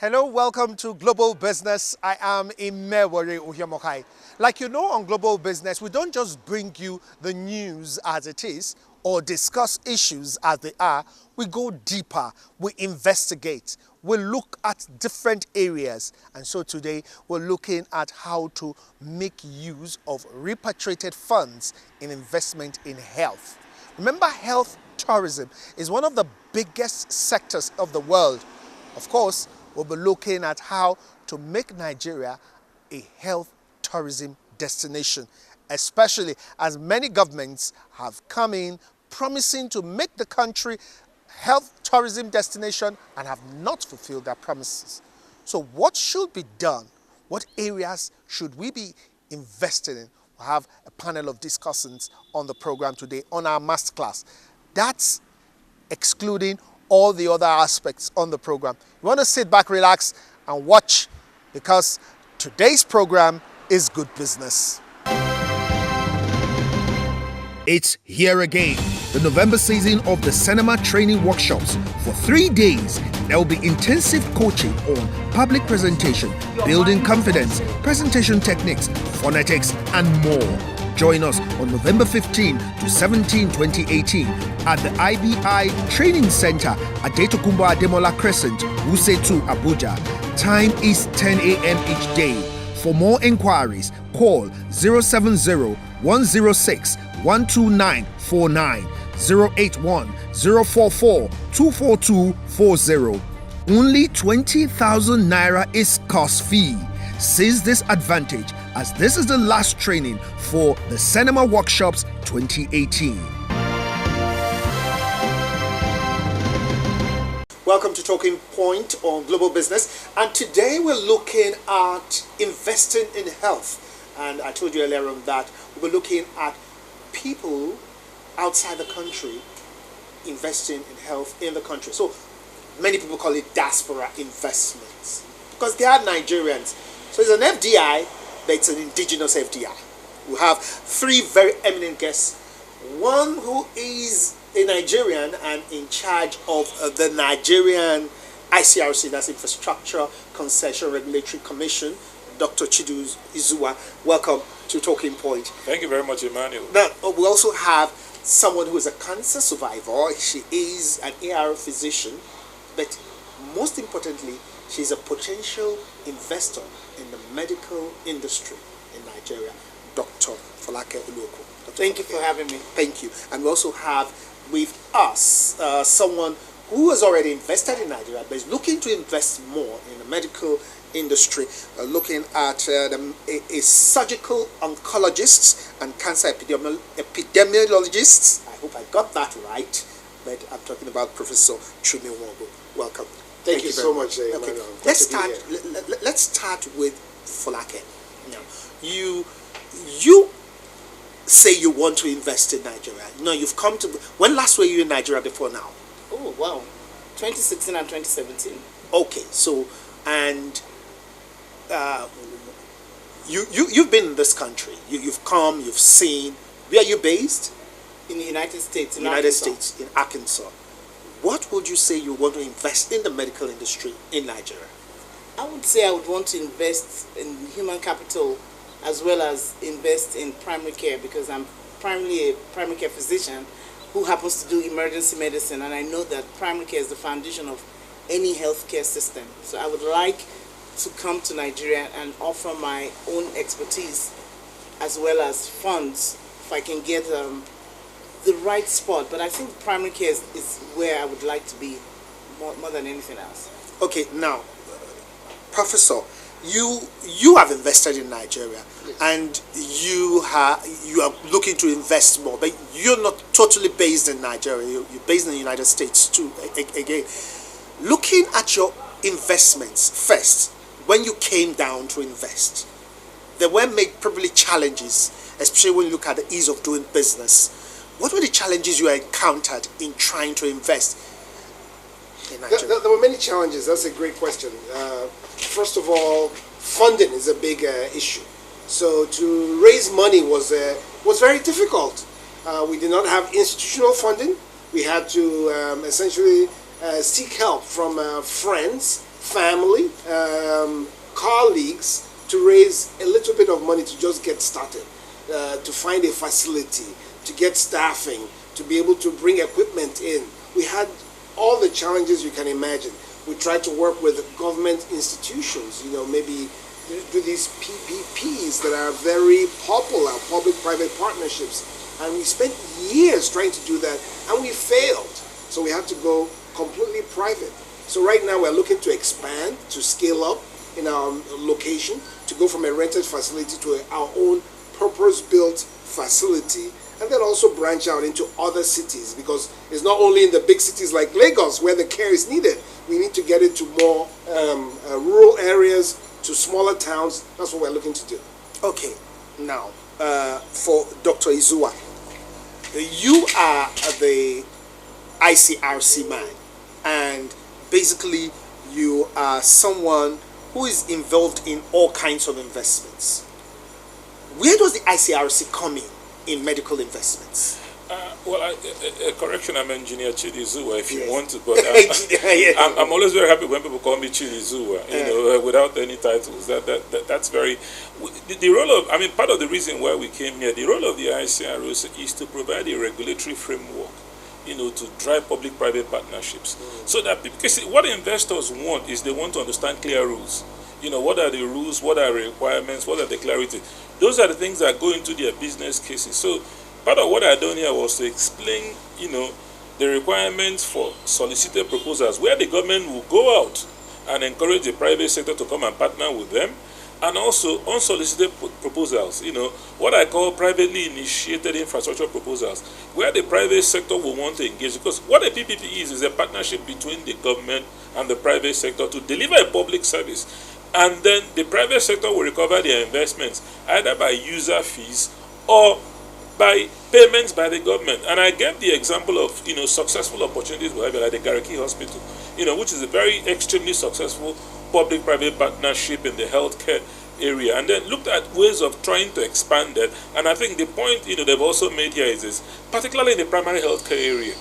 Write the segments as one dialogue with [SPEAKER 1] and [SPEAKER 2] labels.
[SPEAKER 1] Hello, welcome to Global Business. I am Imewere Uhiemokai. Like you know, on Global Business, we don't just bring you the news as it is or discuss issues as they are. We go deeper, we investigate, we look at different areas. And so today, we're looking at how to make use of repatriated funds in investment in health. Remember, health tourism is one of the biggest sectors of the world. Of course, we'll be looking at how to make Nigeria a health tourism destination, especially as many governments have come in promising to make the country health tourism destination and have not fulfilled their promises. So what should be done? What areas should we be invested in? We'll have a panel of discussants on the program today on our masterclass. That's excluding all the other aspects on the program. You want to sit back, relax, and watch, because today's program is good business. It's here again, the November season of the cinema training workshops. For 3 days, there will be intensive coaching on public presentation, building confidence, presentation techniques, phonetics, and more. Join us on November 15 to 17, 2018 at the IBI Training Center at Detokumbo Ademola Crescent, Wuse 2, Abuja. Time is 10 a.m. each day. For more inquiries, call 070-106-12949, 081-044-24240. Only 20,000 naira is cost fee. Seize this advantage, as this is the last training for the Cinema Workshops 2018. Welcome to Talking Point on Global Business, and today we're looking at investing in health. And I told you earlier on that we're looking at people outside the country investing in health in the country. So many people call it diaspora investments because they are Nigerians. So it's an FDI, but it's an indigenous FDI. We have three very eminent guests. One who is a Nigerian and in charge of the Nigerian ICRC, that's Infrastructure Concession Regulatory Commission, Dr. Chidi Izuwah. Welcome to Talking Point.
[SPEAKER 2] Thank you very much, Emmanuel.
[SPEAKER 1] Now, we also have someone who is a cancer survivor. She is an AR physician, but most importantly, she's a potential investor in the medical industry in Nigeria, Dr. Folake Oluokun.
[SPEAKER 3] Thank you for having me.
[SPEAKER 1] Thank you. And we also have with us someone who has already invested in Nigeria but is looking to invest more in the medical industry, looking at a surgical oncologist and cancer epidemiologist. I hope I got that right, but I'm talking about Professor Chumi Nwogwu. Welcome.
[SPEAKER 3] Thank you so much,
[SPEAKER 1] okay. Let's start with Folake. Now, you say you want to invest in Nigeria. No, you've come to. When last were you in Nigeria before now?
[SPEAKER 3] Oh wow, 2016 and 2017.
[SPEAKER 1] Okay, so and you've been in this country. You've come. You've seen. Where are you based?
[SPEAKER 3] In the United States.
[SPEAKER 1] In Arkansas. What would you say you want to invest in the medical industry in Nigeria?
[SPEAKER 3] I would say I would want to invest in human capital as well as invest in primary care, because I'm primarily a primary care physician who happens to do emergency medicine, and I know that primary care is the foundation of any healthcare system. So I would like to come to Nigeria and offer my own expertise as well as funds if I can get the right spot. But I think primary care is where I would like to be more than anything else.
[SPEAKER 1] Okay, now, Professor, you have invested in Nigeria, yes, and you are looking to invest more, but you're not totally based in Nigeria. You're based in the United States too. Again, looking at your investments first, when you came down to invest, there were probably challenges, especially when you look at the ease of doing business. What were the challenges you encountered in trying to invest in Nigeria?
[SPEAKER 4] There were many challenges. That's a great question. First of all, funding is a big issue. So to raise money was very difficult. We did not have institutional funding. We had to essentially seek help from friends, family, colleagues, to raise a little bit of money to just get started, to find a facility, to get staffing, to be able to bring equipment in. We had all the challenges you can imagine. We tried to work with government institutions, maybe do these PPPs that are very popular, public-private partnerships. And we spent years trying to do that, and we failed. So we had to go completely private. So right now we're looking to expand, to scale up in our location, to go from a rented facility to our own purpose-built facility, and then also branch out into other cities, because it's not only in the big cities like Lagos where the care is needed. We need to get into more rural areas, to smaller towns. That's what we're looking to do.
[SPEAKER 1] Okay, now for Dr. Izuwah, you are the ICRC man, and basically you are someone who is involved in all kinds of investments. Where does the ICRC come in medical investments?
[SPEAKER 2] Correction, I'm Engineer Chidi Izuwah, if
[SPEAKER 1] Yes.
[SPEAKER 2] you want to, but
[SPEAKER 1] Yes.
[SPEAKER 2] I'm always very happy when people call me Chidi Izuwah, without any titles. That's very, the role of, part of the reason why we came here, the role of the ICRC is to provide a regulatory framework, to drive public-private partnerships. So that, because what investors want is they want to understand clear rules. What are the rules, what are the requirements, what are the clarity. Those are the things that go into their business cases. So part of what I done here was to explain, the requirements for solicited proposals, where the government will go out and encourage the private sector to come and partner with them, and also unsolicited proposals, what I call privately initiated infrastructure proposals, where the private sector will want to engage. Because what a PPP is a partnership between the government and the private sector to deliver a public service. And then the private sector will recover their investments, either by user fees or by payments by the government. And I gave the example of successful opportunities like the Gariki Hospital, which is a very extremely successful public-private partnership in the healthcare area, and then looked at ways of trying to expand that. And I think the point they've also made here is this, particularly in the primary healthcare area,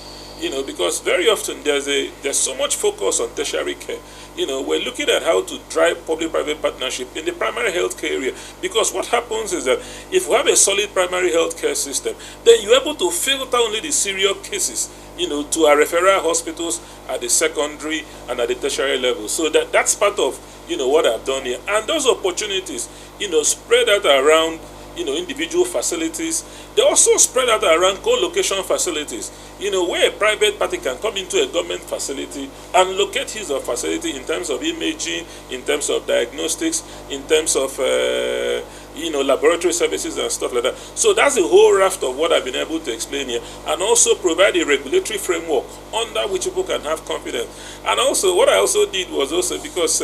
[SPEAKER 2] because very often there's so much focus on tertiary care. We're looking at how to drive public-private partnership in the primary healthcare area, because what happens is that if we have a solid primary healthcare system, then you're able to filter only the serious cases, to our referral hospitals at the secondary and at the tertiary level. So that's part of, what I've done here. And those opportunities, spread out around, individual facilities. They also spread out around co-location facilities, where a private party can come into a government facility and locate his or facility in terms of imaging, in terms of diagnostics, in terms of, laboratory services and stuff like that. So that's the whole raft of what I've been able to explain here, and also provide a regulatory framework under which people can have confidence. And also, what I also did was also because,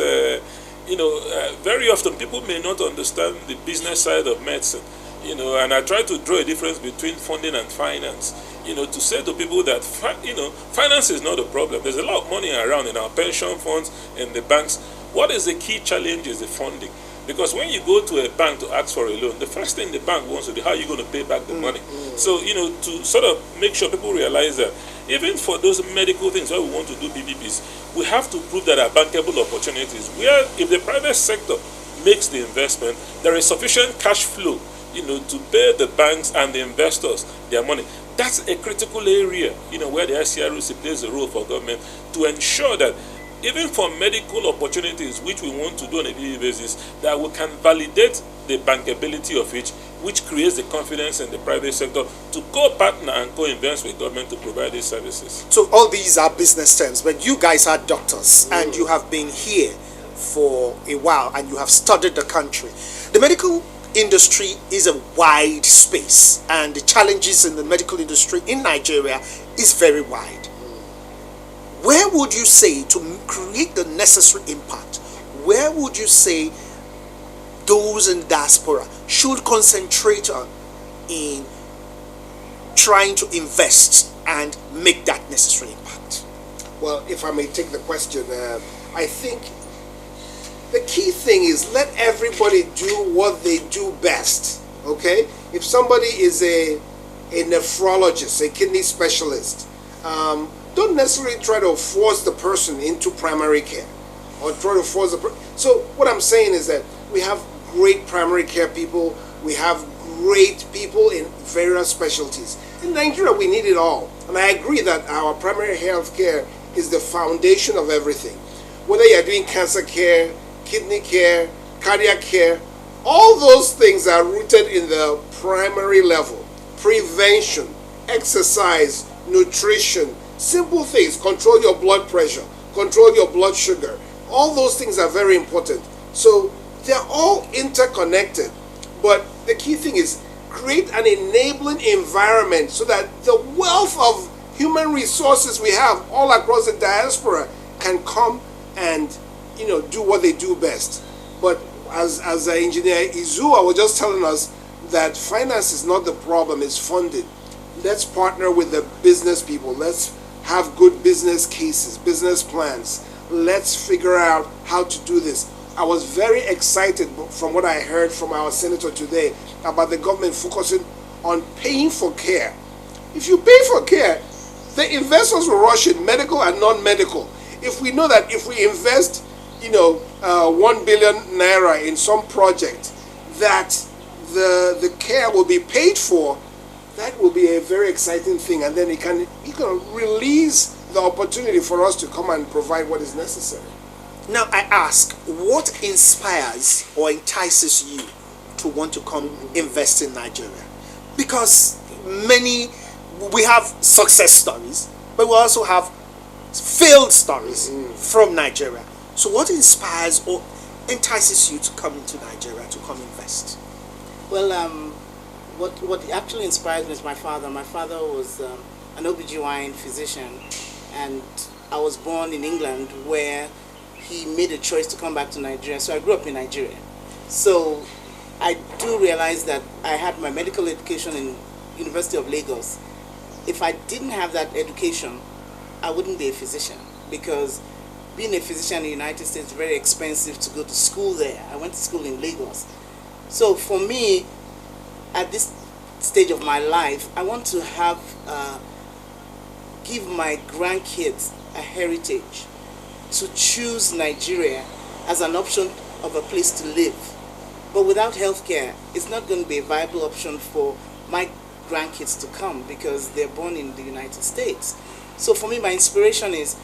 [SPEAKER 2] very often people may not understand the business side of medicine, and I try to draw a difference between funding and finance, to say to people that, finance is not a problem. There's a lot of money around in our pension funds, in the banks. What is the key challenge is the funding. Because when you go to a bank to ask for a loan, the first thing the bank wants to do, how are you going to pay back the money? So, to sort of make sure people realize that even for those medical things where we want to do PPPs, we have to prove that are bankable opportunities. Where if the private sector makes the investment, there is sufficient cash flow, to pay the banks and the investors their money. That's a critical area, where the ICRC plays a role for government to ensure that even for medical opportunities which we want to do on a daily basis, that we can validate the bankability of it, which creates the confidence in the private sector to co-partner and co-invest with government to provide these services.
[SPEAKER 1] So all these are business terms, but you guys are doctors and you have been here for a while and you have studied the country. The medical industry is a wide space, and the challenges in the medical industry in Nigeria is very wide. Where would you say, to create the necessary impact, where would you say those in diaspora should concentrate on in trying to invest and make that necessary impact?
[SPEAKER 4] Well, if I may take the question, I think the key thing is let everybody do what they do best, okay? If somebody is a nephrologist, a kidney specialist, don't necessarily try to force the person into primary care. or try to force the. So what I'm saying is that we have great primary care people. We have great people in various specialties. In Nigeria, we need it all. And I agree that our primary health care is the foundation of everything. Whether you're doing cancer care, kidney care, cardiac care, all those things are rooted in the primary level. Prevention, exercise, nutrition, simple things. Control your blood pressure, control your blood sugar. All those things are very important. So they're all interconnected. But the key thing is create an enabling environment so that the wealth of human resources we have all across the diaspora can come and do what they do best. But as Engineer Izuwah was just telling us, that finance is not the problem, it's funding. Let's partner with the business people. Let's have good business cases, business plans. Let's figure out how to do this. I was very excited from what I heard from our senator today about the government focusing on paying for care. If you pay for care, the investors will rush in, medical and non-medical. If we know that if we invest, 1 billion naira in some project, that the care will be paid for, that will be a very exciting thing, and then it can release the opportunity for us to come and provide what is necessary.
[SPEAKER 1] Now I ask, what inspires or entices you to want to come invest in Nigeria? Because we have success stories, but we also have failed stories from Nigeria. So what inspires or entices you to come into Nigeria, to come invest?
[SPEAKER 3] Well, what actually inspired me is my father. My father was an OBGYN physician, and I was born in England, where he made a choice to come back to Nigeria. So I grew up in Nigeria. So I do realize that I had my medical education in University of Lagos. If I didn't have that education, I wouldn't be a physician, because being a physician in the United States is very expensive to go to school there. I went to school in Lagos. So for me, at this stage of my life, I want to have, give my grandkids a heritage, to choose Nigeria as an option of a place to live. But without healthcare, it's not going to be a viable option for my grandkids to come, because they're born in the United States. So for me, my inspiration is,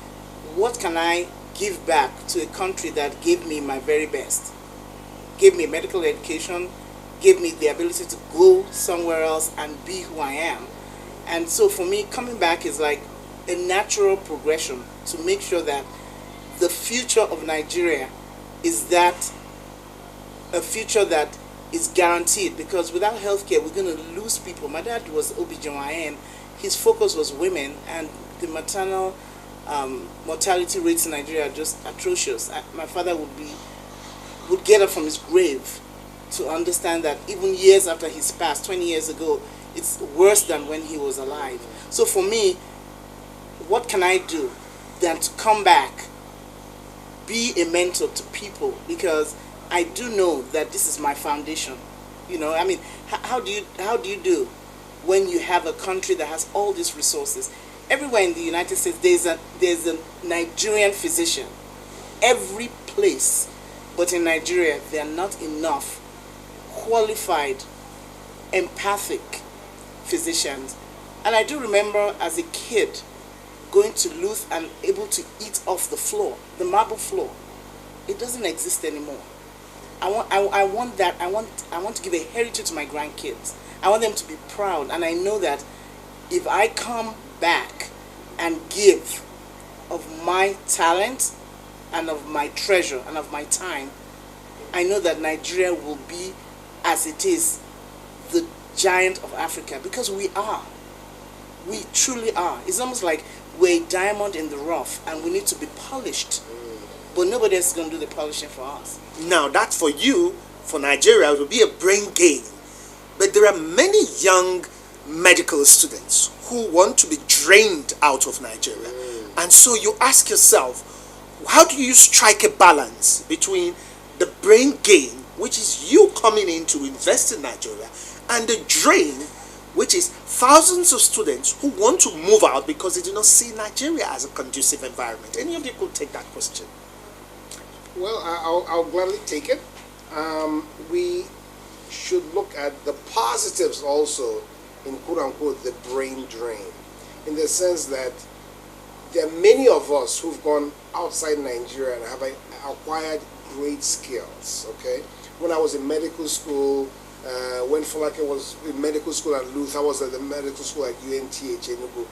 [SPEAKER 3] what can I give back to a country that gave me my very best? Gave me medical education, gave me the ability to go somewhere else and be who I am. And so for me, coming back is like a natural progression to make sure that the future of Nigeria is that a future that is guaranteed, because without healthcare, we're going to lose people. My dad was OBGYN. His focus was women, and the maternal mortality rates in Nigeria are just atrocious. My father would get up from his grave to understand that even years after he's passed, 20 years ago, it's worse than when he was alive. So for me, what can I do than to come back, be a mentor to people, because I do know that this is my foundation. I mean, how do you do when you have a country that has all these resources? Everywhere in the United States, there's a Nigerian physician, every place. But in Nigeria, there are not enough qualified, empathic physicians. And I do remember as a kid going to Luth and able to eat off the floor, the marble floor. It doesn't exist anymore. I want that. I want to give a heritage to my grandkids. I want them to be proud. And I know that if I come back and give of my talent and of my treasure and of my time, I know that Nigeria will be, as it is, the giant of Africa, because we are. We truly are. It's almost like we're a diamond in the rough and we need to be polished. But nobody else is going to do the polishing for us.
[SPEAKER 1] Now, that for you, for Nigeria, it will be a brain gain. But there are many young medical students who want to be drained out of Nigeria. And so you ask yourself, how do you strike a balance between the brain gain, which is you coming in to invest in Nigeria, and the drain, which is thousands of students who want to move out because they do not see Nigeria as a conducive environment? Any of you could take that question.
[SPEAKER 4] Well, I'll gladly take it. We should look at the positives also in quote-unquote the brain drain, in the sense that there are many of us who've gone outside Nigeria and have acquired great skills, okay? When I was in medical school, when Folake was in medical school at Luther, I was at the medical school at UNTH Enugu,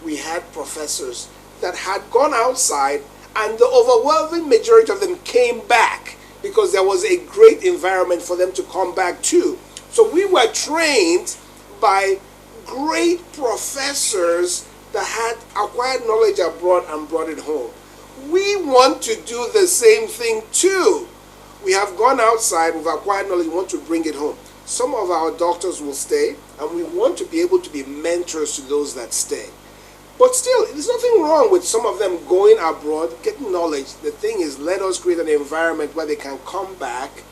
[SPEAKER 4] we had professors that had gone outside, and the overwhelming majority of them came back because there was a great environment for them to come back to. So we were trained by great professors that had acquired knowledge abroad and brought it home. We want to do the same thing too. We have gone outside, we've acquired knowledge, we want to bring it home. Some of our doctors will stay, and we want to be able to be mentors to those that stay. But still, there's nothing wrong with some of them going abroad, getting knowledge. The thing is, let us create an environment where they can come back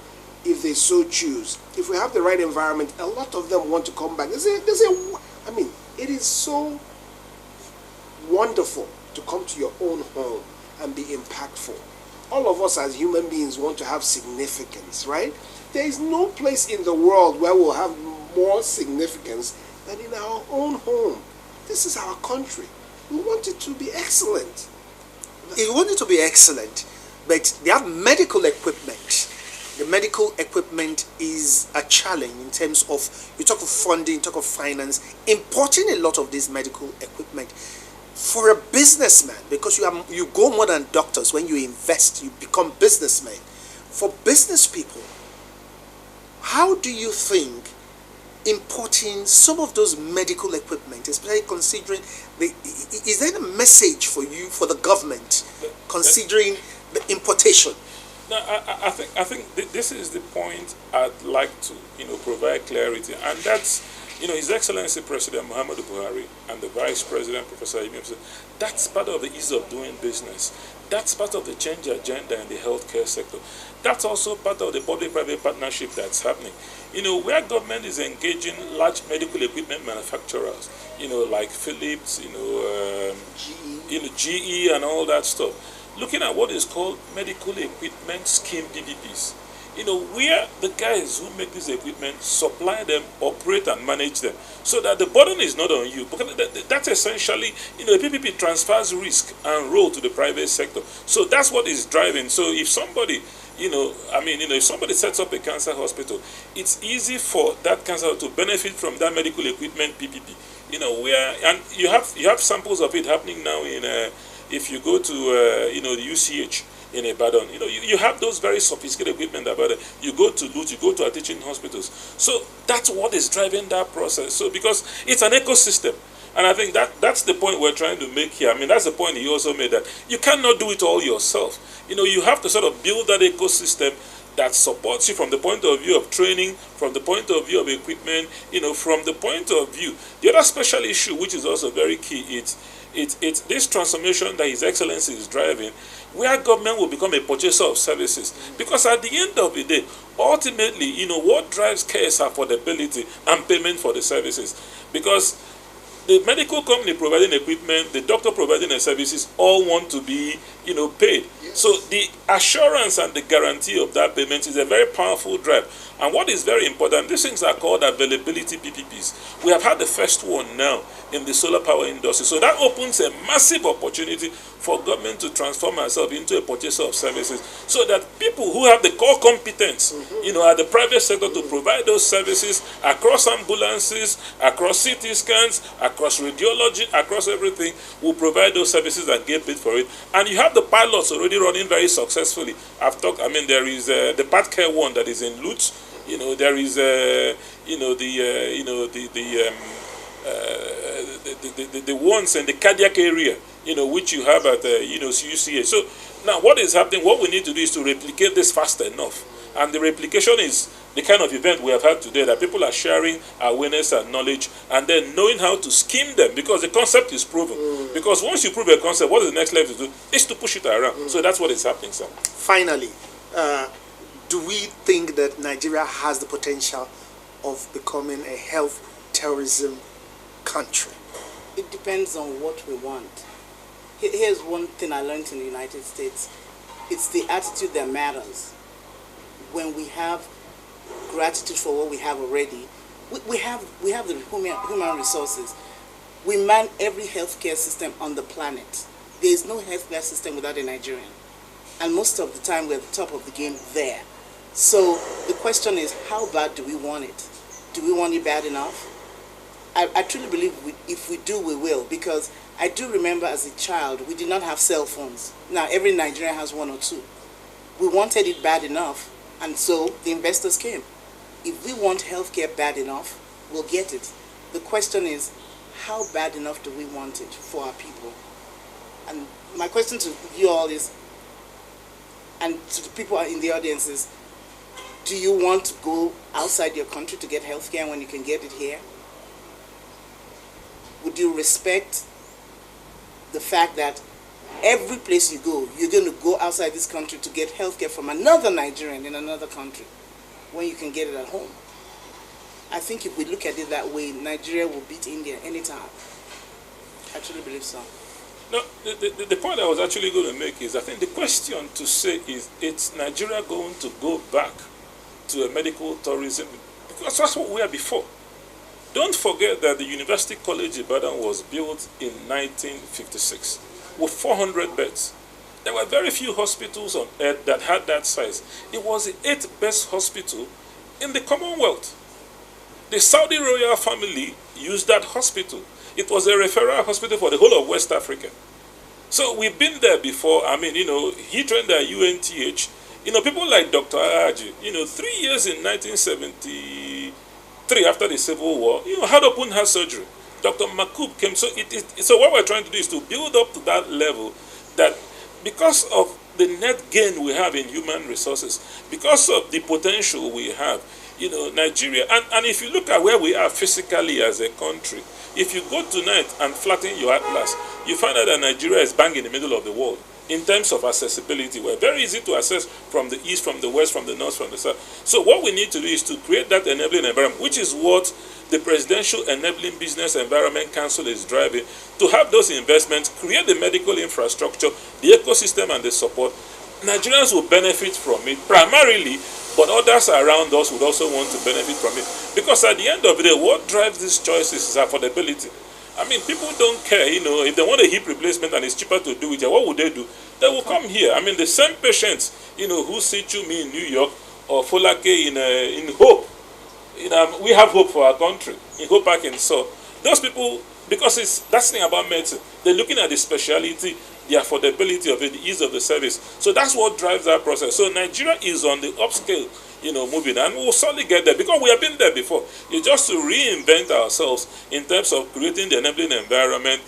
[SPEAKER 4] if they so choose. If we have the right environment, a lot of them want to come back. I mean, it is so wonderful to come to your own home and be impactful. All of us as human beings want to have significance, right? There is no place in the world where we'll have more significance than in our own home. This is our country. We want it to be excellent.
[SPEAKER 1] You want it to be excellent, but they have medical equipment. The medical equipment is a challenge in terms of, you talk of funding, you talk of finance, importing a lot of this medical equipment. For a businessman, because you go more than doctors, when you invest, you become businessmen. For business people, how do you think importing some of those medical equipment, especially considering is there a message for you, for the government, considering the importation?
[SPEAKER 2] No, I think this is the point I'd like to provide clarity, and that's His Excellency President Muhammadu Buhari and the Vice President Professor Yemi. That's part of the ease of doing business. That's part of the change agenda in the healthcare sector. That's also part of the public-private partnership that's happening. Where government is engaging large medical equipment manufacturers, like Philips, GE and all that stuff. Looking at what is called medical equipment scheme PPPs. Where the guys who make this equipment supply them, operate and manage them, so that the burden is not on you. Because that's essentially, a PPP transfers risk and role to the private sector. So that's what is driving. So if somebody, if somebody sets up a cancer hospital, it's easy for that cancer to benefit from that medical equipment PPP. And you have samples of it happening now in, if you go to, the UCH. In Ibadan, you have those very sophisticated equipment about it. You go to Lut, you go to our teaching hospitals. So that's what is driving that process. So because it's an ecosystem, and I think that's the point we're trying to make here. I mean, that's the point he also made, that you cannot do it all yourself. You have to sort of build that ecosystem that supports you from the point of view of training, from the point of view of equipment, from the point of view. The other special issue, which is also very key, it's this transformation that His Excellency is driving, where government will become a purchaser of services. Because at the end of the day, ultimately, what drives care is affordability and payment for the services. Because the medical company providing equipment, the doctor providing the services, all want to be, paid. Yes. So the assurance and the guarantee of that payment is a very powerful drive. And what is very important, these things are called availability PPPs. We have had the first one now in the solar power industry. So that opens a massive opportunity for government to transform ourselves into a purchaser of services, so that people who have the core competence, at the private sector to provide those services across ambulances, across CT scans, across radiology, across everything, will provide those services and get paid for it. And you have the pilots already running very successfully. There is the Pat Care one that is in Lutz. There is the ones in the cardiac area, which you have at UCA. So now what is happening, what we need to do is to replicate this fast enough. And the replication is the kind of event we have had today, that people are sharing awareness and knowledge, and then knowing how to scheme them, because the concept is proven. Because once you prove a concept, what is the next level to do? Is to push it around. So that's what is happening, sir.
[SPEAKER 1] Finally, do we think that Nigeria has the potential of becoming a health tourism country?
[SPEAKER 3] It depends on what we want. Here's one thing I learned in the United States. it's the attitude that matters. When we have gratitude for what we have already, we have the human resources. We man every healthcare system on the planet. There is no healthcare system without a Nigerian. And most of the time we're at the top of the game there. So the question is, how bad do we want it? Do we want it bad enough? I truly believe if we do, we will. Because I do remember as a child, we did not have cell phones. Now every Nigerian has one or two. We wanted it bad enough, and so the investors came. If we want healthcare bad enough, we'll get it. The question is, how bad enough do we want it for our people? And my question to you all is, and to the people in the audience is, do you want to go outside your country to get healthcare when you can get it here? Would you respect the fact that every place you go, you're going to go outside this country to get healthcare from another Nigerian in another country when you can get it at home? I think if we look at it that way, Nigeria will beat India anytime. I truly believe so.
[SPEAKER 2] No, the point I was actually going to make is, I think the question to say is, it's Nigeria going to go back to a medical tourism? Because that's what we were before. Don't forget that the University College Ibadan was built in 1956 with 400 beds. There were very few hospitals on earth that had that size. It was the 8th best hospital in the Commonwealth. The Saudi royal family used that hospital. It was a referral hospital for the whole of West Africa. So we've been there before. I mean, he trained at UNTH. People like Dr. Aji, 3 years in 1973 after the Civil War, had open heart surgery. Dr. Makub came. So what we're trying to do is to build up to that level, that because of the net gain we have in human resources, because of the potential we have, Nigeria, and if you look at where we are physically as a country, if you go tonight and flatten your atlas, you find out that Nigeria is bang in the middle of the world in terms of accessibility. We're very easy to access from the east, from the west, from the north, from the south. So what we need to do is to create that enabling environment, which is what the Presidential Enabling Business Environment Council is driving, to have those investments, create the medical infrastructure, the ecosystem and the support. Nigerians will benefit from it primarily, but others around us would also want to benefit from it. Because at the end of the day, what drives these choices is affordability. I mean, people don't care, if they want a hip replacement and it's cheaper to do it, what would they do? They will come here. I mean, the same patients, who see Chumi in New York or Folake in Hope, we have hope for our country, in Hope Park and so. Those people, because that's the thing about medicine, they're looking at the speciality, the affordability of it, the ease of the service. So that's what drives that process. So Nigeria is on the upscale, moving, and we'll certainly get there because we have been there before. It's just to reinvent ourselves in terms of creating the enabling environment,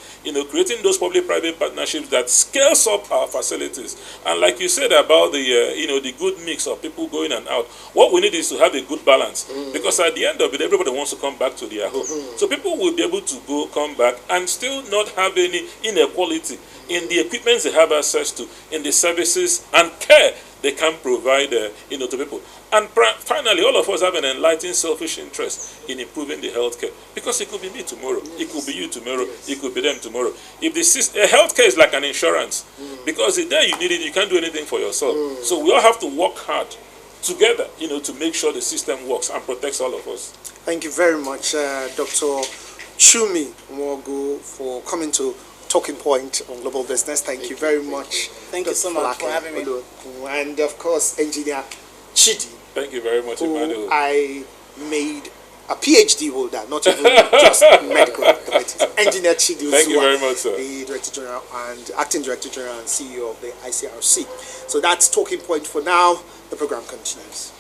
[SPEAKER 2] creating those public-private partnerships that scales up our facilities. And like you said about the good mix of people going and out, what we need is to have a good balance, because at the end of it, everybody wants to come back to their home. So people will be able to come back and still not have any inequality in the equipments they have access to, in the services and care they can provide to people. And finally, all of us have an enlightened selfish interest in improving the healthcare, because it could be me tomorrow, it could be you tomorrow, it could be them tomorrow. If the healthcare is like an insurance, because the day you need it, you can't do anything for yourself. So we all have to work hard together, to make sure the system works and protects all of us.
[SPEAKER 1] Thank you very much, Dr. Chumi Nwogwu, for coming to Talking Point on Global Business. Thank you very much.
[SPEAKER 3] Thank you so much for having me.
[SPEAKER 1] And of course, Engineer Chidi.
[SPEAKER 2] Thank you very much, Emmanuel.
[SPEAKER 1] I made a PhD holder, not even just medical. Engineer Chidi Izuwah.
[SPEAKER 2] Thank you very much, sir.
[SPEAKER 1] The Director General and Acting Director General and CEO of the ICRC. So that's Talking Point for now. The program continues.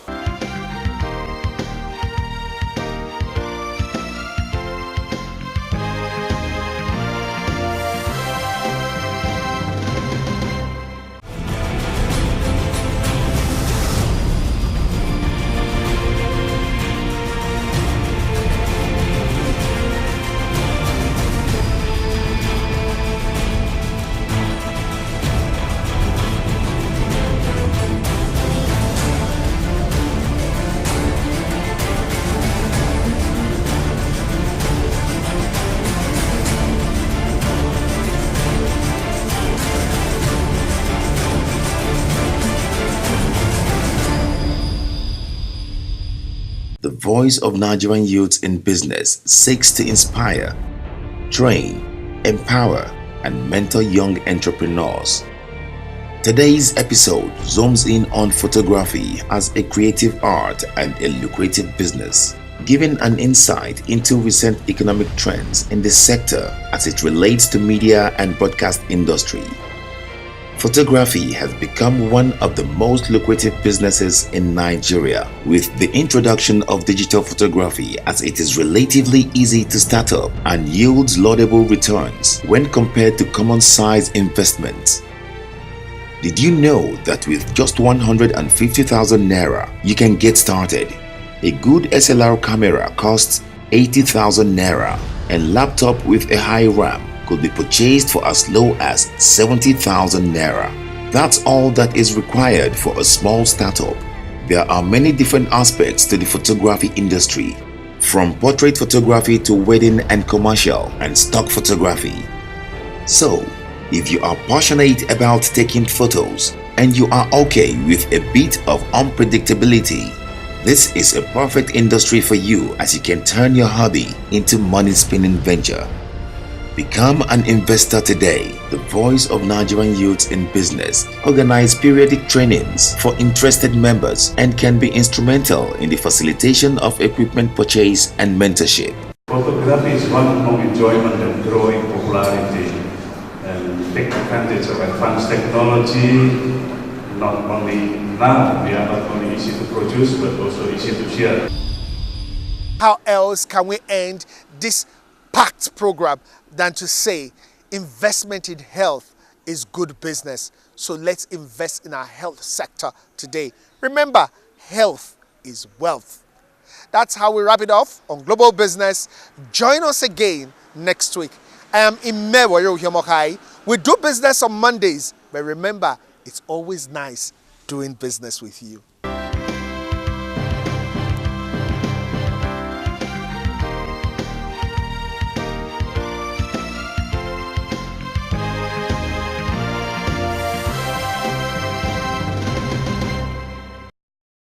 [SPEAKER 5] the voice of Nigerian youths in business seeks to inspire, train, empower, and mentor young entrepreneurs. Today's episode zooms in on photography as a creative art and a lucrative business, giving an insight into recent economic trends in the sector as it relates to media and broadcast industry. Photography has become one of the most lucrative businesses in Nigeria, with the introduction of digital photography, as it is relatively easy to start up and yields laudable returns when compared to common size investments. Did you know that with just 150,000 naira, you can get started? A good SLR camera costs 80,000 naira, and laptop with a high RAM could be purchased for as low as 70,000 naira. That's all that is required for a small startup. There are many different aspects to the photography industry, from portrait photography to wedding and commercial and stock photography. So, if you are passionate about taking photos and you are okay with a bit of unpredictability, this is a perfect industry for you, as you can turn your hobby into money-spinning venture. Become an investor today. The voice of Nigerian youths in business organize periodic trainings for interested members and can be instrumental in the facilitation of equipment purchase and mentorship.
[SPEAKER 6] Photography is one of enjoyment and growing popularity, and take advantage of advanced technology. Not only now, we are not only easy to produce but also easy to share.
[SPEAKER 1] How else can we end this packed program than to say investment in health is good business? So let's invest in our health sector today. Remember, health is wealth. That's how we wrap it off on Global Business. Join us again next week. I am Engineer Chidi. We do business on Mondays, but remember, it's always nice doing business with you.